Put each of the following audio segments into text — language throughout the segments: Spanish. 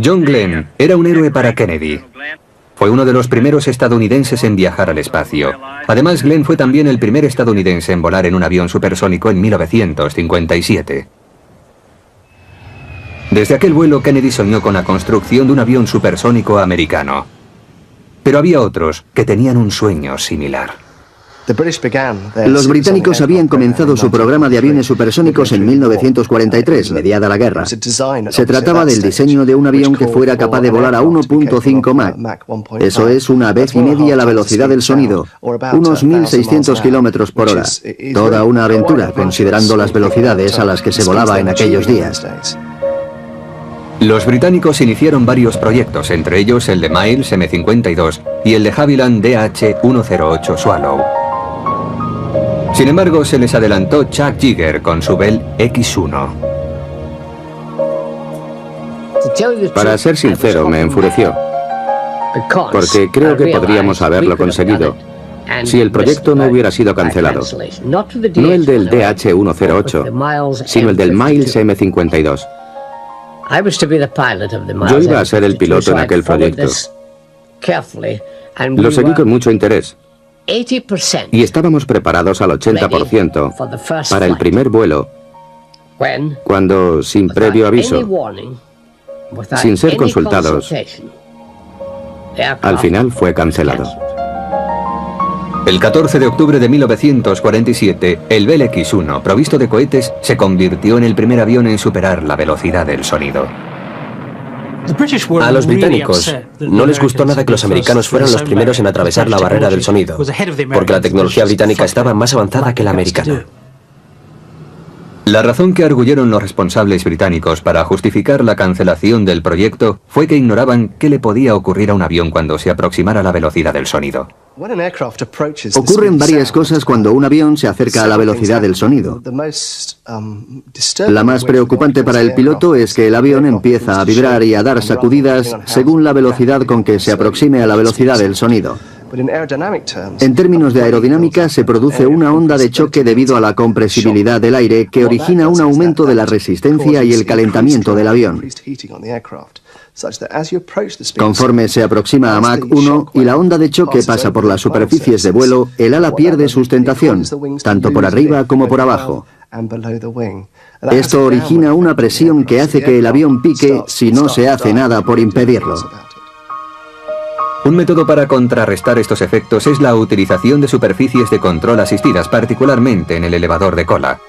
John Glenn era un héroe para Kennedy. Fue uno de los primeros estadounidenses en viajar al espacio. Además, Glenn fue también el primer estadounidense en volar en un avión supersónico en 1957. Desde aquel vuelo, Kennedy soñó con la construcción de un avión supersónico americano. Pero había otros que tenían un sueño similar. Los británicos habían comenzado su programa de aviones supersónicos en 1943, mediada la guerra. Se trataba del diseño de un avión que fuera capaz de volar a 1.5 Mach. Eso es una vez y media la velocidad del sonido, unos 1.600 kilómetros por hora. Toda una aventura, considerando las velocidades a las que se volaba en aquellos días. Los británicos iniciaron varios proyectos, entre ellos el de Miles M52 y el de Havilland DH-108 Swallow. Sin embargo, se les adelantó Chuck Yeager con su Bell X-1. Para ser sincero, me enfureció, porque creo que podríamos haberlo conseguido si el proyecto no hubiera sido cancelado. No el del DH-108, sino el del Miles M52. Yo iba a ser el piloto en aquel proyecto. Lo seguí con mucho interés. Y estábamos preparados al 80% para el primer vuelo, cuando, sin previo aviso, sin ser consultados, al final fue cancelado. El 14 de octubre de 1947, el Bell X-1, provisto de cohetes, se convirtió en el primer avión en superar la velocidad del sonido. A los británicos no les gustó nada que los americanos fueran los primeros en atravesar la barrera del sonido, porque la tecnología británica estaba más avanzada que la americana. La razón que arguyeron los responsables británicos para justificar la cancelación del proyecto fue que ignoraban qué le podía ocurrir a un avión cuando se aproximara a la velocidad del sonido. Ocurren varias cosas cuando un avión se acerca a la velocidad del sonido. La más preocupante para el piloto es que el avión empieza a vibrar y a dar sacudidas según la velocidad con que se aproxime a la velocidad del sonido. En términos de aerodinámica, se produce una onda de choque debido a la compresibilidad del aire que origina un aumento de la resistencia y el calentamiento del avión. Conforme se aproxima a Mach 1 y la onda de choque pasa por las superficies de vuelo, el ala pierde sustentación, tanto por arriba como por abajo. Esto origina una presión que hace que el avión pique si no se hace nada por impedirlo. Un método para contrarrestar estos efectos es la utilización de superficies de control asistidas, particularmente en el elevador de cola.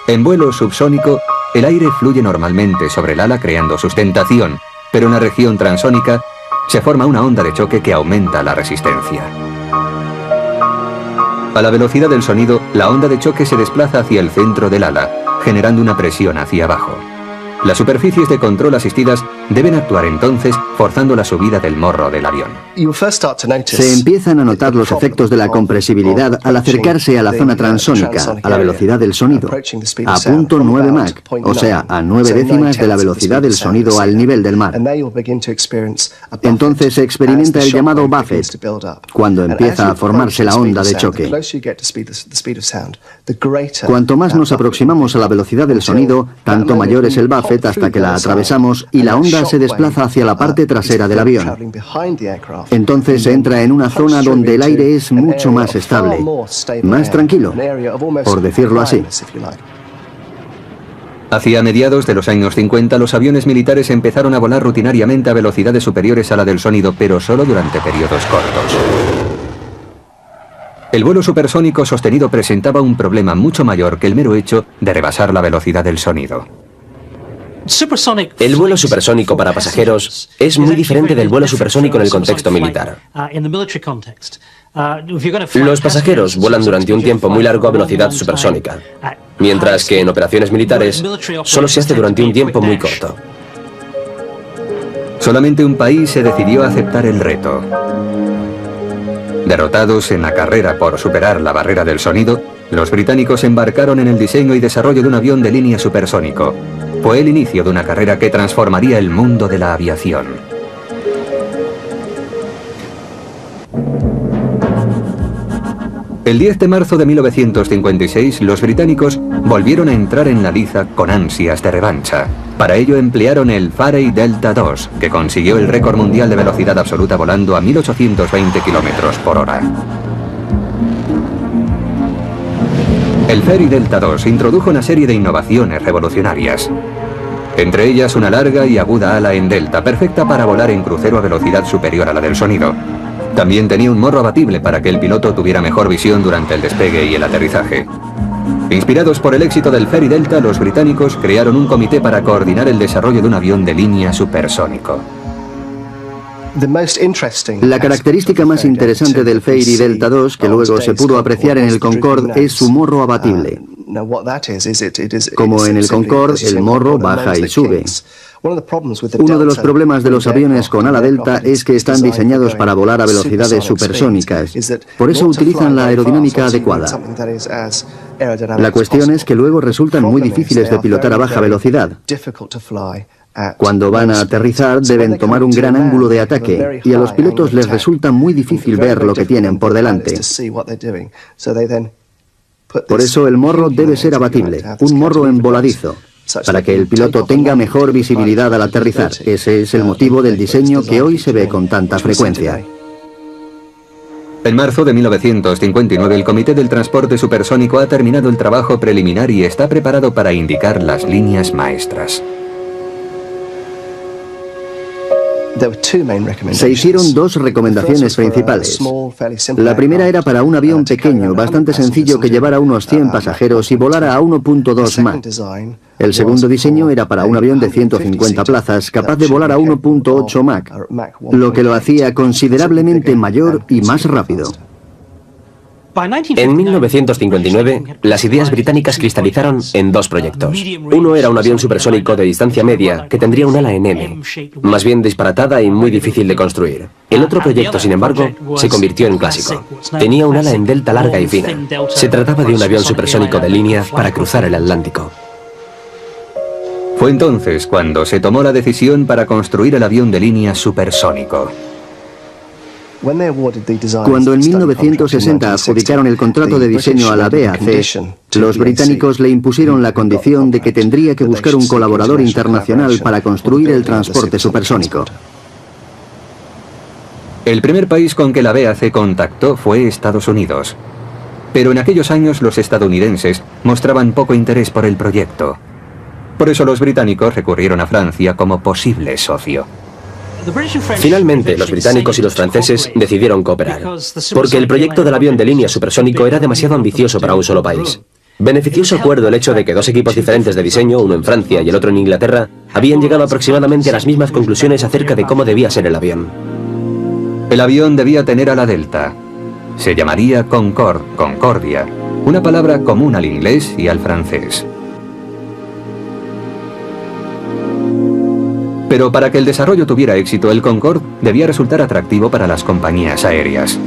En vuelo subsónico, el aire fluye normalmente sobre el ala creando sustentación, pero en la región transónica se forma una onda de choque que aumenta la resistencia. A la velocidad del sonido, la onda de choque se desplaza hacia el centro del ala, generando una presión hacia abajo. Las superficies de control asistidas deben actuar entonces forzando la subida del morro del avión. Se empiezan a notar los efectos de la compresibilidad al acercarse a la zona transónica, a la velocidad del sonido, a .9 Mach, o sea, a 9 décimas de la velocidad del sonido al nivel del mar. Entonces se experimenta el llamado buffet, cuando empieza a formarse la onda de choque. Cuanto más nos aproximamos a la velocidad del sonido, tanto mayor es el buffet hasta que la atravesamos y la onda se desplaza hacia la parte trasera del avión. Entonces se entra en una zona donde el aire es mucho más estable, más tranquilo, por decirlo así. Hacia mediados de los años 50, los aviones militares empezaron a volar rutinariamente a velocidades superiores a la del sonido, pero solo durante periodos cortos. El vuelo supersónico sostenido presentaba un problema mucho mayor que el mero hecho de rebasar la velocidad del sonido. El vuelo supersónico para pasajeros es muy diferente del vuelo supersónico en el contexto militar. Los pasajeros vuelan durante un tiempo muy largo a velocidad supersónica, mientras que en operaciones militares solo se hace durante un tiempo muy corto. Solamente un país se decidió a aceptar el reto. Derrotados en la carrera por superar la barrera del sonido, los británicos embarcaron en el diseño y desarrollo de un avión de línea supersónico. Fue el inicio de una carrera que transformaría el mundo de la aviación. El 10 de marzo de 1956, los británicos volvieron a entrar en la liza con ansias de revancha. Para ello emplearon el Fairey Delta II, que consiguió el récord mundial de velocidad absoluta volando a 1820 km por hora. El Fairey Delta II introdujo una serie de innovaciones revolucionarias. Entre ellas una larga y aguda ala en delta, perfecta para volar en crucero a velocidad superior a la del sonido. También tenía un morro abatible para que el piloto tuviera mejor visión durante el despegue y el aterrizaje. Inspirados por el éxito del Fairey Delta, los británicos crearon un comité para coordinar el desarrollo de un avión de línea supersónico. La característica más interesante del Fairey Delta II, que luego se pudo apreciar en el Concorde, es su morro abatible. Como en el Concorde, el morro baja y sube. Uno de los problemas de los aviones con ala delta es que están diseñados para volar a velocidades supersónicas. Por eso utilizan la aerodinámica adecuada. La cuestión es que luego resultan muy difíciles de pilotar a baja velocidad. Cuando van a aterrizar deben tomar un gran ángulo de ataque y a los pilotos les resulta muy difícil ver lo que tienen por delante. Por eso el morro debe ser abatible, un morro emboladizo, para que el piloto tenga mejor visibilidad al aterrizar. Ese es el motivo del diseño que hoy se ve con tanta frecuencia. En marzo de 1959, el Comité del Transporte Supersónico ha terminado el trabajo preliminar y está preparado para indicar las líneas maestras. Se hicieron dos recomendaciones principales. La primera era para un avión pequeño, bastante sencillo, que llevara unos 100 pasajeros y volara a 1.2 Mach. El segundo diseño era para un avión de 150 plazas, capaz de volar a 1.8 Mach, lo que lo hacía considerablemente mayor y más rápido. En 1959, las ideas británicas cristalizaron en dos proyectos. Uno era un avión supersónico de distancia media que tendría un ala en M, más bien disparatada y muy difícil de construir. El otro proyecto, sin embargo, se convirtió en clásico. Tenía un ala en delta larga y fina. Se trataba de un avión supersónico de línea para cruzar el Atlántico. Fue entonces cuando se tomó la decisión para construir el avión de línea supersónico. Cuando en 1960 adjudicaron el contrato de diseño a la BAC, los británicos le impusieron la condición de que tendría que buscar un colaborador internacional para construir el transporte supersónico. El primer país con que la BAC contactó fue Estados Unidos. Pero en aquellos años los estadounidenses mostraban poco interés por el proyecto. Por eso los británicos recurrieron a Francia como posible socio. Finalmente, los británicos y los franceses decidieron cooperar, porque el proyecto del avión de línea supersónico era demasiado ambicioso para un solo país. Beneficioso acuerdo el hecho de que dos equipos diferentes de diseño, uno en Francia y el otro en Inglaterra, habían llegado aproximadamente a las mismas conclusiones acerca de cómo debía ser el avión. El avión debía tener ala delta. Se llamaría Concorde, Concordia, una palabra común al inglés y al francés. Pero para que el desarrollo tuviera éxito, el Concorde debía resultar atractivo para las compañías aéreas.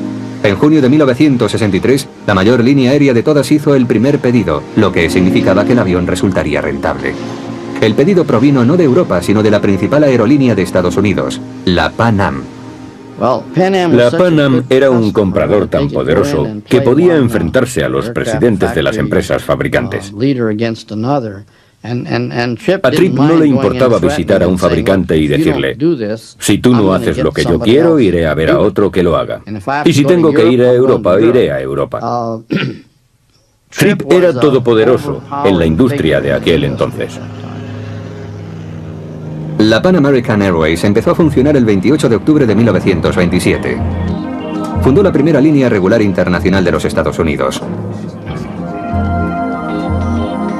En junio de 1963, la mayor línea aérea de todas hizo el primer pedido, lo que significaba que el avión resultaría rentable. El pedido provino no de Europa, sino de la principal aerolínea de Estados Unidos, la Pan Am. La Pan Am era un comprador tan poderoso que podía enfrentarse a los presidentes de las empresas fabricantes. A Tripp no le importaba visitar a un fabricante y decirle: si tú no haces lo que yo quiero, iré a ver a otro que lo haga. Y si tengo que ir a Europa, iré a Europa. Tripp era todopoderoso en la industria de aquel entonces. La Pan American Airways empezó a funcionar el 28 de octubre de 1927. Fundó la primera línea regular internacional de los Estados Unidos.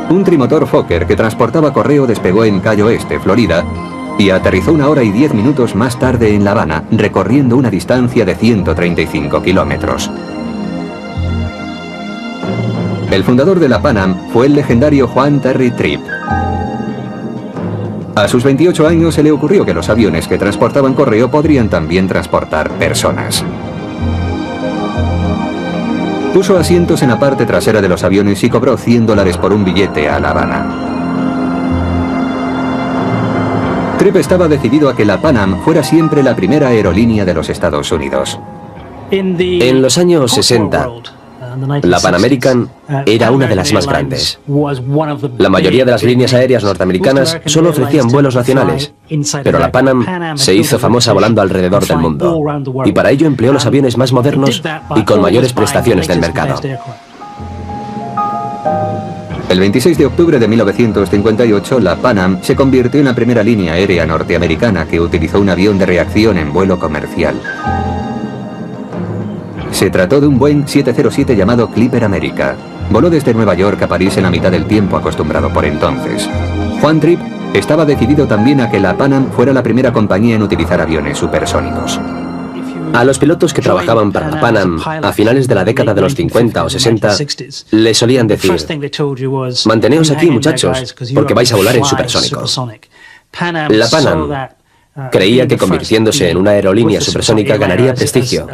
Un trimotor Fokker que transportaba correo despegó en Cayo Este, Florida, y aterrizó 1 hora y 10 minutos más tarde en La Habana, recorriendo una distancia de 135 kilómetros. El fundador de la Pan Am fue el legendario Juan Terry Tripp. A sus 28 años se le ocurrió que los aviones que transportaban correo podrían también transportar personas. Puso asientos en la parte trasera de los aviones y cobró $100 por un billete a La Habana. Tripp estaba decidido a que la Pan Am fuera siempre la primera aerolínea de los Estados Unidos. En los años 60, La Pan American era una de las más grandes. La mayoría de las líneas aéreas norteamericanas solo ofrecían vuelos nacionales, pero la Pan Am se hizo famosa volando alrededor del mundo, y para ello empleó los aviones más modernos y con mayores prestaciones del mercado. El 26 de octubre de 1958, la Pan Am se convirtió en la primera línea aérea norteamericana que utilizó un avión de reacción en vuelo comercial. Se trató de un Boeing 707 llamado Clipper America. Voló desde Nueva York a París en la mitad del tiempo acostumbrado por entonces. Juan Tripp estaba decidido también a que la Pan Am fuera la primera compañía en utilizar aviones supersónicos. A los pilotos que trabajaban para la Pan Am a finales de la década de los 50 o 60 les solían decir: manteneos aquí, muchachos, porque vais a volar en supersónico. La Pan Am creía que convirtiéndose en una aerolínea supersónica ganaría prestigio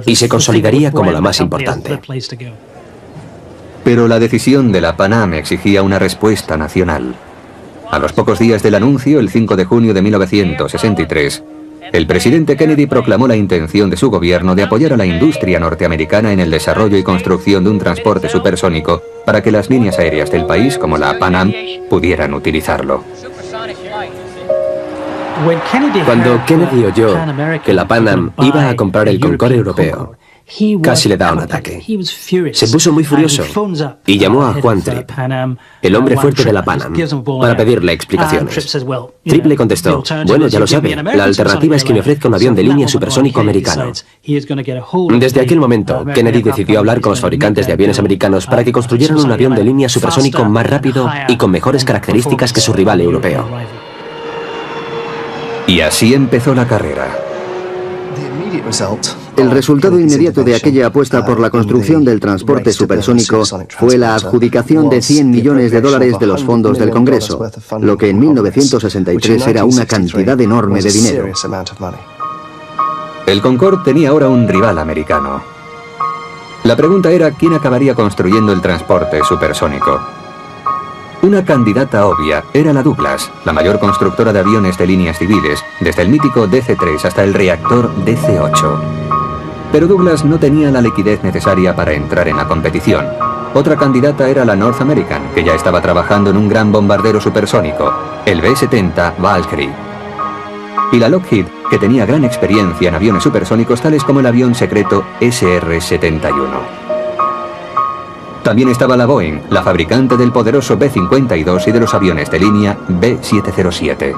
y se consolidaría como la más importante. Pero la decisión de la Pan Am exigía una respuesta nacional. A los pocos días del anuncio, el 5 de junio de 1963, el presidente Kennedy proclamó la intención de su gobierno de apoyar a la industria norteamericana en el desarrollo y construcción de un transporte supersónico para que las líneas aéreas del país, como la Pan Am, pudieran utilizarlo. Cuando Kennedy oyó que la Pan Am iba a comprar el Concorde europeo, casi le da un ataque. Se puso muy furioso y llamó a Juan Tripp, el hombre fuerte de la Pan Am, para pedirle explicaciones. Tripp le contestó: bueno, ya lo sabe, la alternativa es que me ofrezca un avión de línea supersónico americano. Desde aquel momento, Kennedy decidió hablar con los fabricantes de aviones americanos para que construyeran un avión de línea supersónico más rápido y con mejores características que su rival europeo. Y así empezó la carrera. El resultado inmediato de aquella apuesta por la construcción del transporte supersónico fue la adjudicación de $100 millones de los fondos del Congreso, lo que en 1963 era una cantidad enorme de dinero. El Concorde tenía ahora un rival americano. La pregunta era quién acabaría construyendo el transporte supersónico. Una candidata obvia era la Douglas, la mayor constructora de aviones de líneas civiles, desde el mítico DC-3 hasta el reactor DC-8. Pero Douglas no tenía la liquidez necesaria para entrar en la competición. Otra candidata era la North American, que ya estaba trabajando en un gran bombardero supersónico, el B-70 Valkyrie. Y la Lockheed, que tenía gran experiencia en aviones supersónicos tales como el avión secreto SR-71. También estaba la Boeing, la fabricante del poderoso B-52 y de los aviones de línea B-707.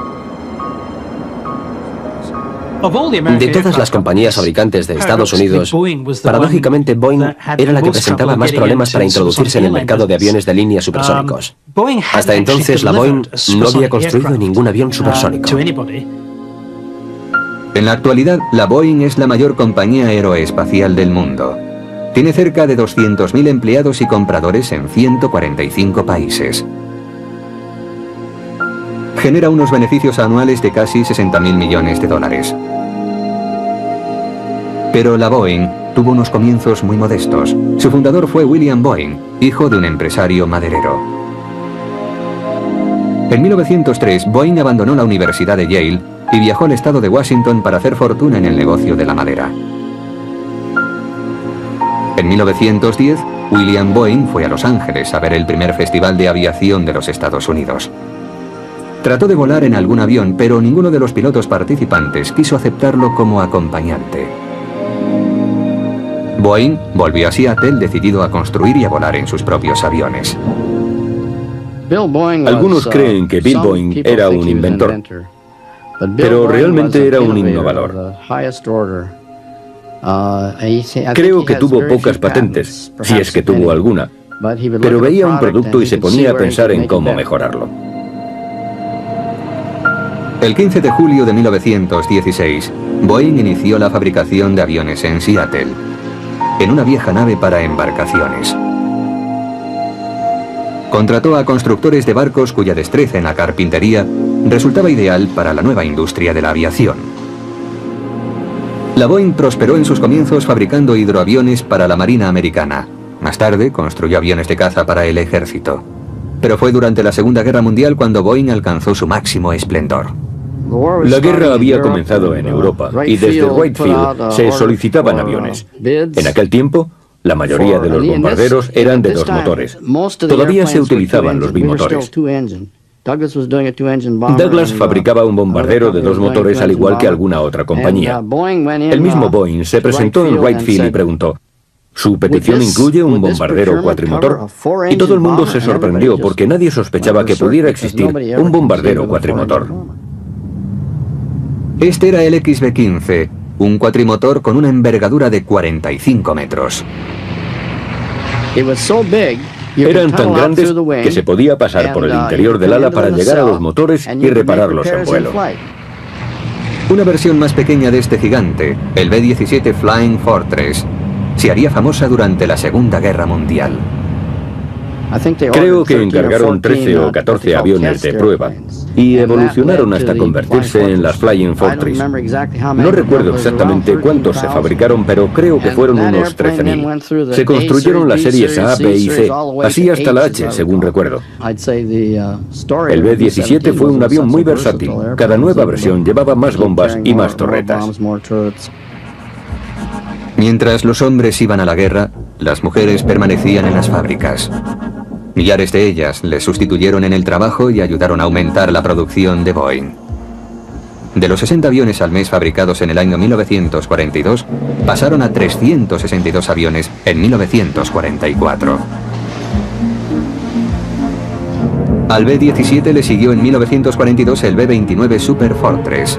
De todas las compañías fabricantes de Estados Unidos, paradójicamente Boeing era la que presentaba más problemas para introducirse en el mercado de aviones de línea supersónicos. Hasta entonces la Boeing no había construido ningún avión supersónico. En la actualidad, la Boeing es la mayor compañía aeroespacial del mundo. Tiene cerca de 200.000 empleados y compradores en 145 países. Genera unos beneficios anuales de casi $60.000 millones. Pero la Boeing tuvo unos comienzos muy modestos. Su fundador fue William Boeing, hijo de un empresario maderero. En 1903, Boeing abandonó la Universidad de Yale y viajó al estado de Washington para hacer fortuna en el negocio de la madera. En 1910, William Boeing fue a Los Ángeles a ver el primer festival de aviación de los Estados Unidos. Trató de volar en algún avión, pero ninguno de los pilotos participantes quiso aceptarlo como acompañante. Boeing volvió a Seattle decidido a construir y a volar en sus propios aviones. Algunos creen que Bill Boeing era un inventor, pero realmente era un innovador. Creo que tuvo pocas patentes, si es que tuvo alguna, pero veía un producto y se ponía a pensar en cómo mejorarlo. El 15 de julio de 1916, Boeing inició la fabricación de aviones en Seattle, en una vieja nave para embarcaciones. Contrató a constructores de barcos cuya destreza en la carpintería resultaba ideal para la nueva industria de la aviación. La Boeing prosperó en sus comienzos fabricando hidroaviones para la Marina Americana. Más tarde construyó aviones de caza para el ejército. Pero fue durante la Segunda Guerra Mundial cuando Boeing alcanzó su máximo esplendor. La guerra había comenzado en Europa y desde Wright Field se solicitaban aviones. En aquel tiempo, La mayoría de los bombarderos eran de 2 motores. Todavía se utilizaban los bimotores. Douglas fabricaba un bombardero de 2 motores al igual que alguna otra compañía. El mismo Boeing se presentó en Wright Field y preguntó: ¿su petición incluye un bombardero cuatrimotor? Y todo el mundo se sorprendió porque nadie sospechaba que pudiera existir un bombardero cuatrimotor. Este era el XB-15, un cuatrimotor con una envergadura de 45 metros. Eran tan grandes que se podía pasar por el interior del ala para llegar a los motores y repararlos en vuelo. Una versión más pequeña de este gigante, el B-17 Flying Fortress, se haría famosa durante la Segunda Guerra Mundial. Creo que encargaron 13 o 14 aviones de prueba y evolucionaron hasta convertirse en las Flying Fortress. No recuerdo exactamente cuántos se fabricaron, pero creo que fueron unos 13.000. Se construyeron las series A, B y C, así hasta la H, según recuerdo. El B-17 fue un avión muy versátil. Cada nueva versión llevaba más bombas y más torretas. Mientras los hombres iban a la guerra, las mujeres permanecían en las fábricas. Millares de ellas les sustituyeron en el trabajo y ayudaron a aumentar la producción de Boeing. De los 60 aviones al mes fabricados en el año 1942, pasaron a 362 aviones en 1944. Al B-17 le siguió en 1942 el B-29 Super Fortress.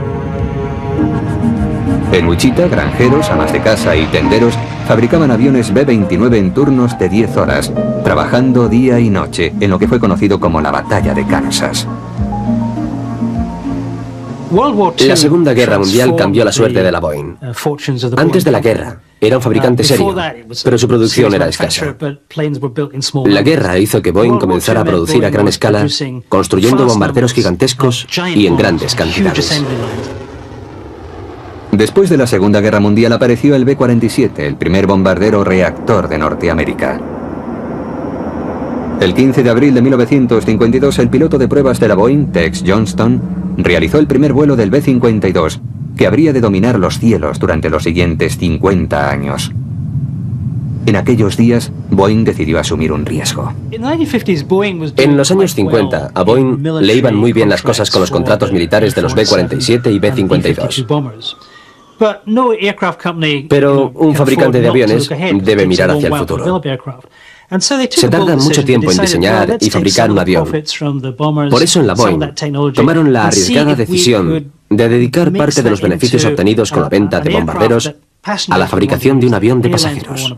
En Wichita, granjeros, amas de casa y tenderos fabricaban aviones B-29 en turnos de 10 horas, trabajando día y noche en lo que fue conocido como la Batalla de Kansas. La Segunda Guerra Mundial cambió la suerte de la Boeing. Antes de la guerra, era un fabricante serio, pero su producción era escasa. La guerra hizo que Boeing comenzara a producir a gran escala, construyendo bombarderos gigantescos y en grandes cantidades. Después de la Segunda Guerra Mundial apareció el B-47, el primer bombardero reactor de Norteamérica. El 15 de abril de 1952, el piloto de pruebas de la Boeing, Tex Johnston, realizó el primer vuelo del B-52, que habría de dominar los cielos durante los siguientes 50 años. En aquellos días, Boeing decidió asumir un riesgo. En los años 50, a Boeing le iban muy bien las cosas con los contratos militares de los B-47 y B-52. Pero un fabricante de aviones debe mirar hacia el futuro. Se tarda mucho tiempo en diseñar y fabricar un avión. Por eso en la Boeing tomaron la arriesgada decisión de dedicar parte de los beneficios obtenidos con la venta de bombarderos a la fabricación de un avión de pasajeros.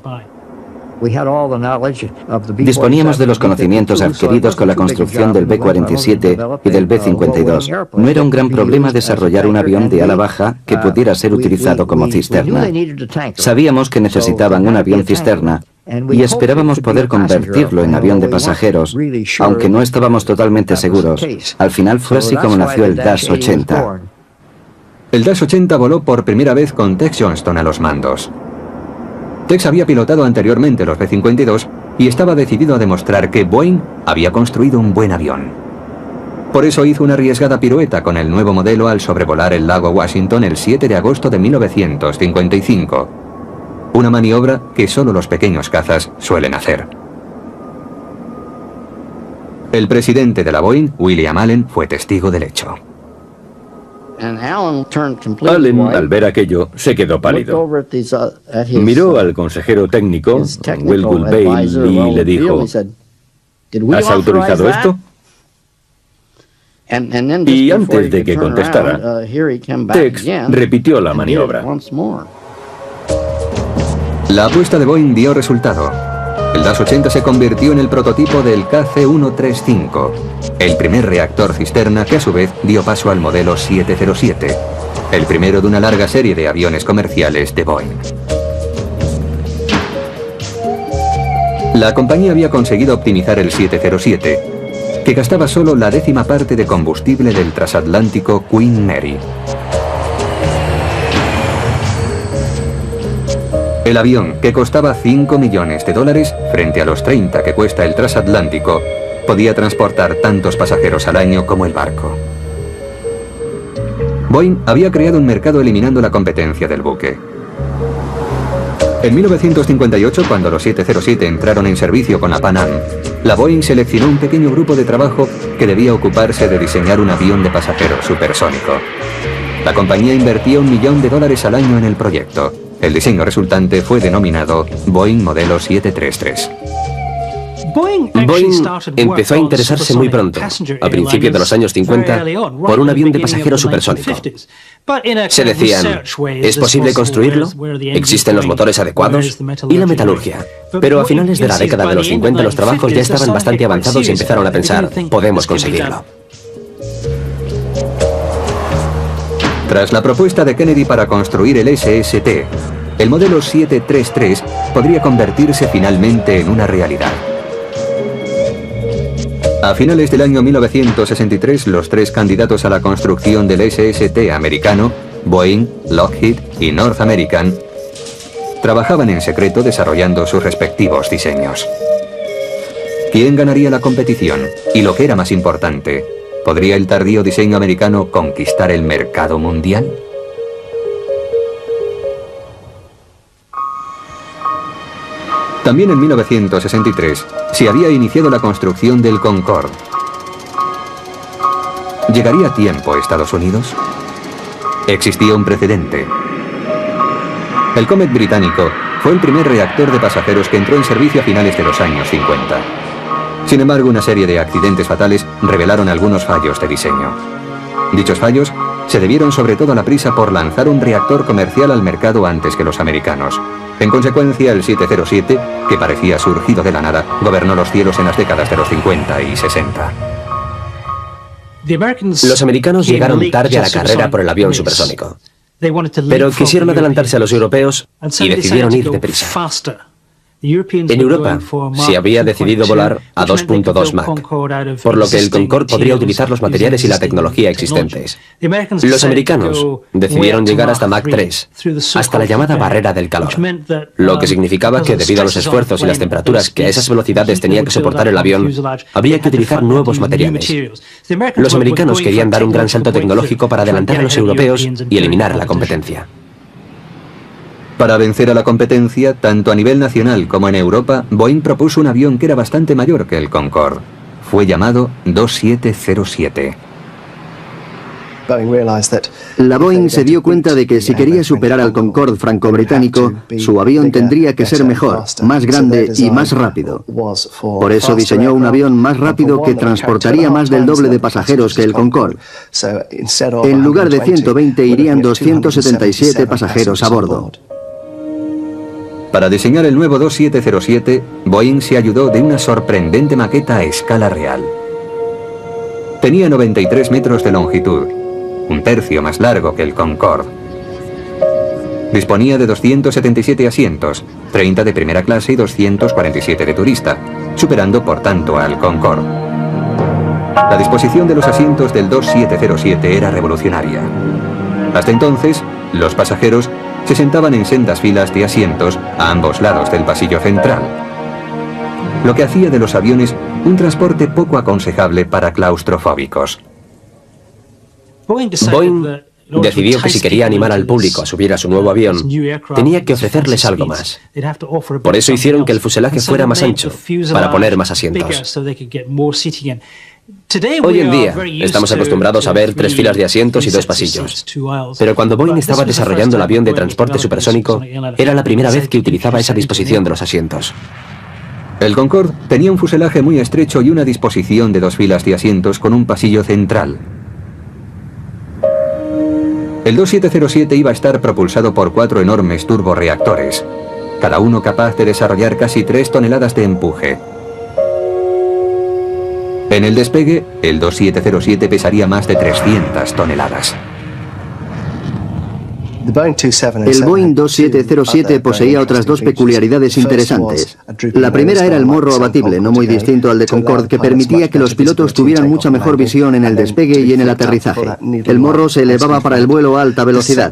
Disponíamos de los conocimientos adquiridos con la construcción del B-47 y del B-52. No era un gran problema desarrollar un avión de ala baja que pudiera ser utilizado como cisterna. Sabíamos que necesitaban un avión cisterna y esperábamos poder convertirlo en avión de pasajeros, aunque no estábamos totalmente seguros. Al final fue así como nació el Dash 80. El Dash 80 voló por primera vez con Tex Johnston a los mandos. Tex había pilotado anteriormente los B-52 y estaba decidido a demostrar que Boeing había construido un buen avión. Por eso hizo una arriesgada pirueta con el nuevo modelo al sobrevolar el lago Washington el 7 de agosto de 1955. Una maniobra que solo los pequeños cazas suelen hacer. El presidente de la Boeing, William Allen, fue testigo del hecho. Allen, al ver aquello, se quedó pálido. Miró al consejero técnico, Wilbur Bale, y le dijo: ¿has autorizado esto? Y antes de que contestara, Tex repitió la maniobra. La apuesta de Boeing dio resultado. El Dash 80 se convirtió en el prototipo del KC-135, el primer reactor cisterna que a su vez dio paso al modelo 707, el primero de una larga serie de aviones comerciales de Boeing. La compañía había conseguido optimizar el 707, que gastaba solo la 10ª parte de combustible del transatlántico Queen Mary. El avión, que costaba $5 millones, frente a los 30 que cuesta el transatlántico, podía transportar tantos pasajeros al año como el barco. Boeing había creado un mercado eliminando la competencia del buque. En 1958, cuando los 707 entraron en servicio con la Pan Am, la Boeing seleccionó un pequeño grupo de trabajo que debía ocuparse de diseñar un avión de pasajeros supersónico. La compañía invertía $1 millón al año en el proyecto. El diseño resultante fue denominado Boeing Modelo 733. Boeing empezó a interesarse muy pronto, a principios de los años 50, por un avión de pasajeros supersónico. Se decían, ¿es posible construirlo? ¿Existen los motores adecuados? ¿Y la metalurgia? Pero a finales de la década de los 50 los trabajos ya estaban bastante avanzados y empezaron a pensar, podemos conseguirlo. Tras la propuesta de Kennedy para construir el SST, el modelo 733 podría convertirse finalmente en una realidad. A finales del año 1963, los tres candidatos a la construcción del SST americano, Boeing, Lockheed y North American, trabajaban en secreto desarrollando sus respectivos diseños. ¿Quién ganaría la competición? Y lo que era más importante, ¿podría el tardío diseño americano conquistar el mercado mundial? También en 1963 se había iniciado la construcción del Concorde. ¿Llegaría a tiempo Estados Unidos? Existía un precedente. El Comet británico fue el primer reactor de pasajeros que entró en servicio a finales de los años 50. Sin embargo, una serie de accidentes fatales revelaron algunos fallos de diseño. Dichos fallos se debieron sobre todo a la prisa por lanzar un reactor comercial al mercado antes que los americanos. En consecuencia, el 707, que parecía surgido de la nada, gobernó los cielos en las décadas de los 50 y 60. Los americanos llegaron tarde a la carrera por el avión supersónico, pero quisieron adelantarse a los europeos y decidieron ir deprisa. En Europa se había decidido volar a 2.2 Mach, por lo que el Concorde podría utilizar los materiales y la tecnología existentes. Los americanos decidieron llegar hasta Mach 3, hasta la llamada barrera del calor, lo que significaba que debido a los esfuerzos y las temperaturas que a esas velocidades tenía que soportar el avión, había que utilizar nuevos materiales. Los americanos querían dar un gran salto tecnológico para adelantar a los europeos y eliminar la competencia. Para vencer a la competencia, tanto a nivel nacional como en Europa, Boeing propuso un avión que era bastante mayor que el Concorde. Fue llamado 2707. La Boeing se dio cuenta de que si quería superar al Concorde franco-británico, su avión tendría que ser mejor, más grande y más rápido. Por eso diseñó un avión más rápido que transportaría más del doble de pasajeros que el Concorde. En lugar de 120 irían 277 pasajeros a bordo. Para diseñar el nuevo 2707, Boeing se ayudó de una sorprendente maqueta a escala real. Tenía 93 metros de longitud, un tercio más largo que el Concorde. Disponía de 277 asientos, 30 de primera clase y 247 de turista, superando por tanto al Concorde. La disposición de los asientos del 2707 era revolucionaria. Hasta entonces, los pasajeros se sentaban en sendas filas de asientos a ambos lados del pasillo central, lo que hacía de los aviones un transporte poco aconsejable para claustrofóbicos. Boeing decidió que si quería animar al público a subir a su nuevo avión, tenía que ofrecerles algo más. Por eso hicieron que el fuselaje fuera más ancho, para poner más asientos. Hoy en día estamos acostumbrados a ver 3 filas de asientos y 2 pasillos. Pero cuando Boeing estaba desarrollando el avión de transporte supersónico, era la primera vez que utilizaba esa disposición de los asientos. El Concorde tenía un fuselaje muy estrecho y una disposición de 2 filas de asientos con un pasillo central. El 2707 iba a estar propulsado por 4 enormes turborreactores, cada uno capaz de desarrollar casi 3 toneladas de empuje. En el despegue, el 2707 pesaría más de 300 toneladas. El Boeing 2707 poseía otras 2 peculiaridades interesantes. La primera era el morro abatible, no muy distinto al de Concorde, que permitía que los pilotos tuvieran mucha mejor visión en el despegue y en el aterrizaje. El morro se elevaba para el vuelo a alta velocidad.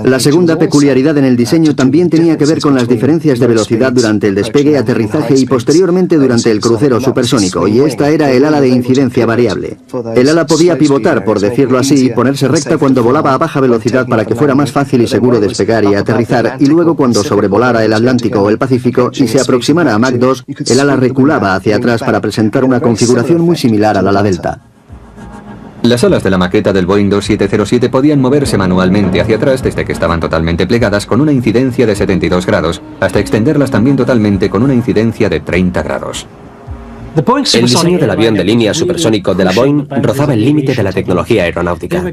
La segunda peculiaridad en el diseño también tenía que ver con las diferencias de velocidad durante el despegue, aterrizaje y posteriormente durante el crucero supersónico, y esta era el ala de incidencia variable. El ala podía pivotar, por decirlo así, y ponerse recta cuando volaba a baja velocidad para que fuera más fácil y seguro despegar y aterrizar, y luego cuando sobrevolara el Atlántico o el Pacífico y se aproximara a Mach 2, el ala reculaba hacia atrás para presentar una configuración muy similar al ala delta. Las alas de la maqueta del Boeing 2707 podían moverse manualmente hacia atrás desde que estaban totalmente plegadas con una incidencia de 72 grados, hasta extenderlas también totalmente con una incidencia de 30 grados. El diseño del avión de línea supersónico de la Boeing rozaba el límite de la tecnología aeronáutica.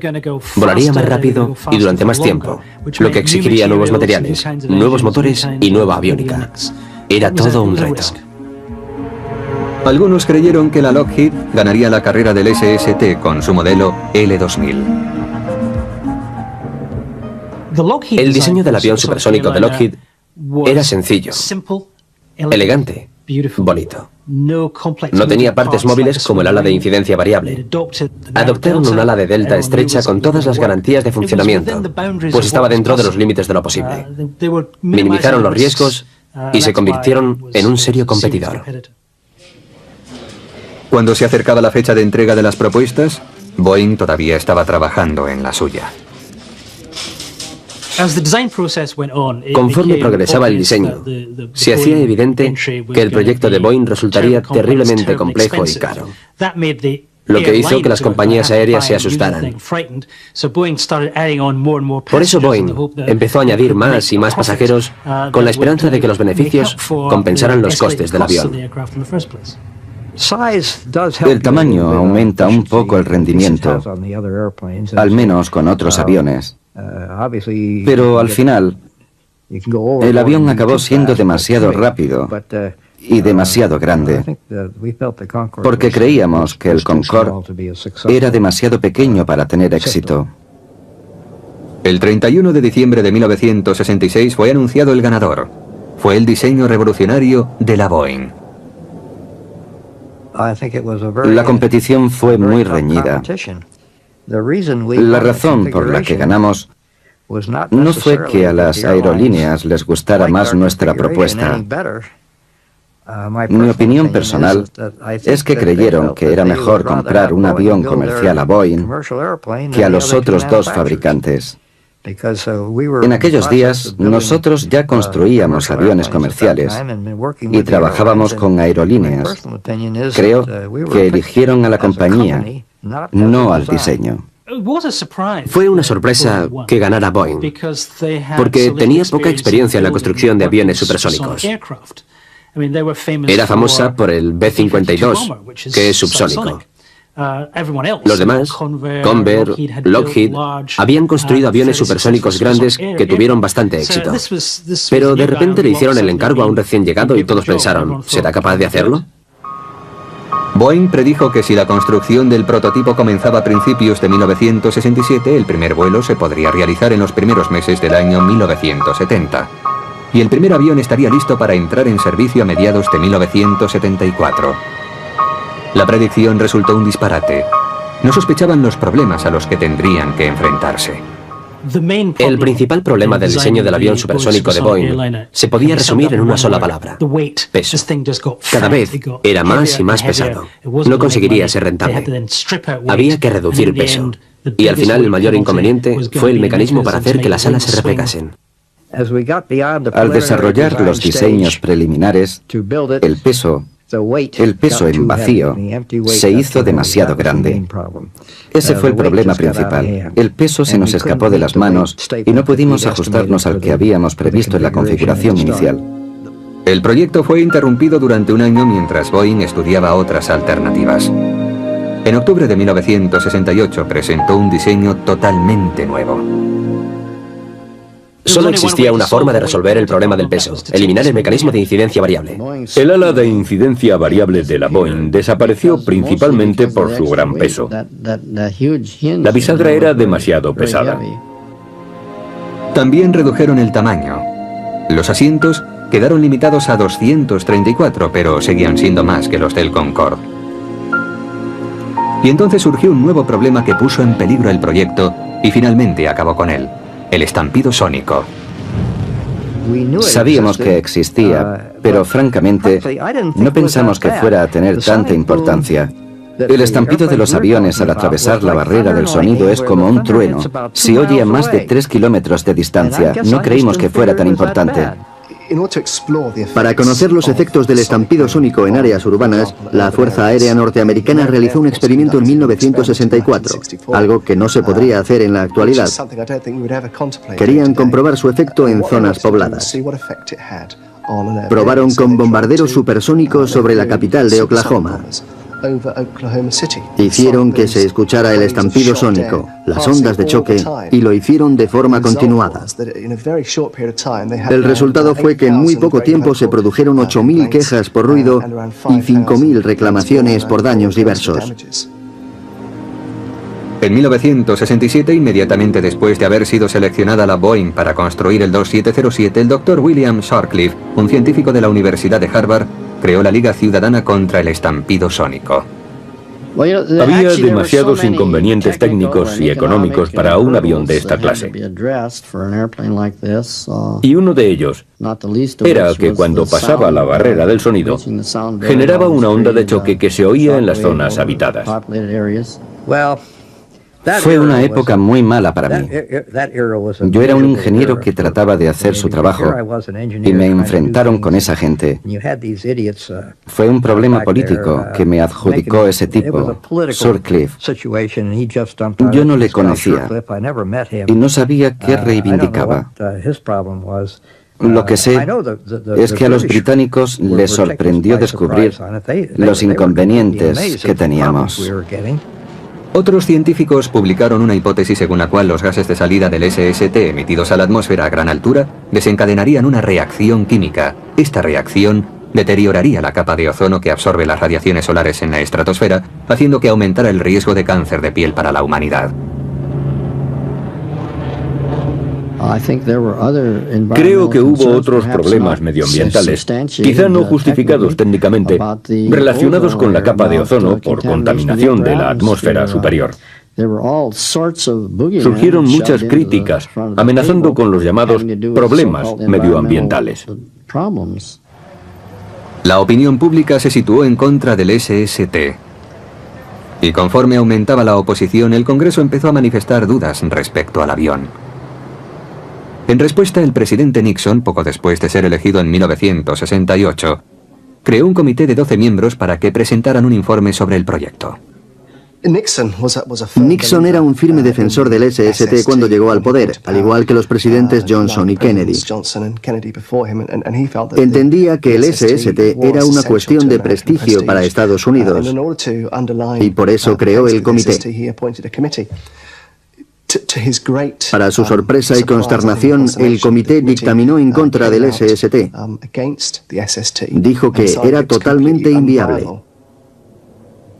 Volaría más rápido y durante más tiempo, lo que exigiría nuevos materiales, nuevos motores y nueva aviónica. Era todo un reto. Algunos creyeron que la Lockheed ganaría la carrera del SST con su modelo L2000. El diseño del avión supersónico de Lockheed era sencillo, elegante, bonito. No tenía partes móviles como el ala de incidencia variable. Adoptaron un ala de delta estrecha con todas las garantías de funcionamiento, pues estaba dentro de los límites de lo posible. Minimizaron los riesgos y se convirtieron en un serio competidor. Cuando se acercaba la fecha de entrega de las propuestas, Boeing todavía estaba trabajando en la suya. Conforme progresaba el diseño, se hacía evidente que el proyecto de Boeing resultaría terriblemente complejo y caro, lo que hizo que las compañías aéreas se asustaran. Por eso Boeing empezó a añadir más y más pasajeros con la esperanza de que los beneficios compensaran los costes del avión. El tamaño aumenta un poco el rendimiento, al menos con otros aviones. Pero al final, el avión acabó siendo demasiado rápido y demasiado grande, porque creíamos que el Concorde era demasiado pequeño para tener éxito. El 31 de diciembre de 1966 fue anunciado el ganador. Fue el diseño revolucionario de la Boeing. La competición fue muy reñida. La razón por la que ganamos no fue que a las aerolíneas les gustara más nuestra propuesta. Mi opinión personal es que creyeron que era mejor comprar un avión comercial a Boeing que a los otros dos fabricantes. En aquellos días, nosotros ya construíamos aviones comerciales y trabajábamos con aerolíneas. Creo que eligieron a la compañía, no al diseño. Fue una sorpresa que ganara Boeing, porque tenía poca experiencia en la construcción de aviones supersónicos. Era famosa por el B-52, que es subsónico. Los demás, Convair, Lockheed, habían construido aviones supersónicos grandes que tuvieron bastante éxito. Pero de repente le hicieron el encargo a un recién llegado y todos pensaron, ¿será capaz de hacerlo? Boeing predijo que si la construcción del prototipo comenzaba a principios de 1967, el primer vuelo se podría realizar en los primeros meses del año 1970. Y el primer avión estaría listo para entrar en servicio a mediados de 1974. La predicción resultó un disparate. No sospechaban los problemas a los que tendrían que enfrentarse. El principal problema del diseño del avión supersónico de Boeing se podía resumir en una sola palabra: peso. Cada vez era más y más pesado. No conseguiría ser rentable. Había que reducir peso. Y al final el mayor inconveniente fue el mecanismo para hacer que las alas se replegasen. Al desarrollar los diseños preliminares, el peso en vacío se hizo demasiado grande. Ese fue el problema principal. El peso se nos escapó de las manos y no pudimos ajustarnos al que habíamos previsto en la configuración inicial. El proyecto fue interrumpido durante un año mientras Boeing estudiaba otras alternativas. En octubre de 1968 presentó un diseño totalmente nuevo. Solo existía una forma de resolver el problema del peso: eliminar el mecanismo de incidencia variable. El ala de incidencia variable de la Boeing desapareció principalmente por su gran peso. La bisagra era demasiado pesada. También redujeron el tamaño. Los asientos quedaron limitados a 234, pero seguían siendo más que los del Concorde. Y entonces surgió un nuevo problema que puso en peligro el proyecto y finalmente acabó con él: el estampido sónico. Sabíamos que existía, pero francamente no pensamos que fuera a tener tanta importancia. El estampido de los aviones al atravesar la barrera del sonido es como un trueno. Se oye a más de 3 kilómetros de distancia. No creímos que fuera tan importante. Para conocer los efectos del estampido sónico en áreas urbanas, la Fuerza Aérea Norteamericana realizó un experimento en 1964, algo que no se podría hacer en la actualidad. Querían comprobar su efecto en zonas pobladas. Probaron con bombarderos supersónicos sobre la capital de Oklahoma. Hicieron que se escuchara el estampido sónico, las ondas de choque, y lo hicieron de forma continuada. El resultado fue que en muy poco tiempo se produjeron 8.000 quejas por ruido y 5.000 reclamaciones por daños diversos. En 1967, inmediatamente después de haber sido seleccionada la Boeing para construir el 2707, el Dr. William Shortcliffe, un científico de la Universidad de Harvard, creó la Liga Ciudadana contra el Estampido Sónico. Había demasiados inconvenientes técnicos y económicos para un avión de esta clase. Y uno de ellos era que cuando pasaba la barrera del sonido, generaba una onda de choque que se oía en las zonas habitadas. Fue una época muy mala para mí. Yo era un ingeniero que trataba de hacer su trabajo y me enfrentaron con esa gente. Fue un problema político que me adjudicó ese tipo, Shortcliffe. Yo no le conocía y no sabía qué reivindicaba. Lo que sé es que a los británicos les sorprendió descubrir los inconvenientes que teníamos. Otros científicos publicaron una hipótesis según la cual los gases de salida del SST emitidos a la atmósfera a gran altura desencadenarían una reacción química. Esta reacción deterioraría la capa de ozono que absorbe las radiaciones solares en la estratosfera, haciendo que aumentara el riesgo de cáncer de piel para la humanidad. Creo que hubo otros problemas medioambientales, quizá no justificados técnicamente, relacionados con la capa de ozono por contaminación de la atmósfera superior. Surgieron muchas críticas, amenazando con los llamados problemas medioambientales. La opinión pública se situó en contra del SST. Y conforme aumentaba la oposición, el Congreso empezó a manifestar dudas respecto al avión. En respuesta, el presidente Nixon, poco después de ser elegido en 1968, creó un comité de 12 miembros para que presentaran un informe sobre el proyecto. Nixon era un firme defensor del SST cuando llegó al poder, al igual que los presidentes Johnson y Kennedy. Entendía que el SST era una cuestión de prestigio para Estados Unidos y por eso creó el comité. Para su sorpresa y consternación, el comité dictaminó en contra del SST. Dijo que era totalmente inviable.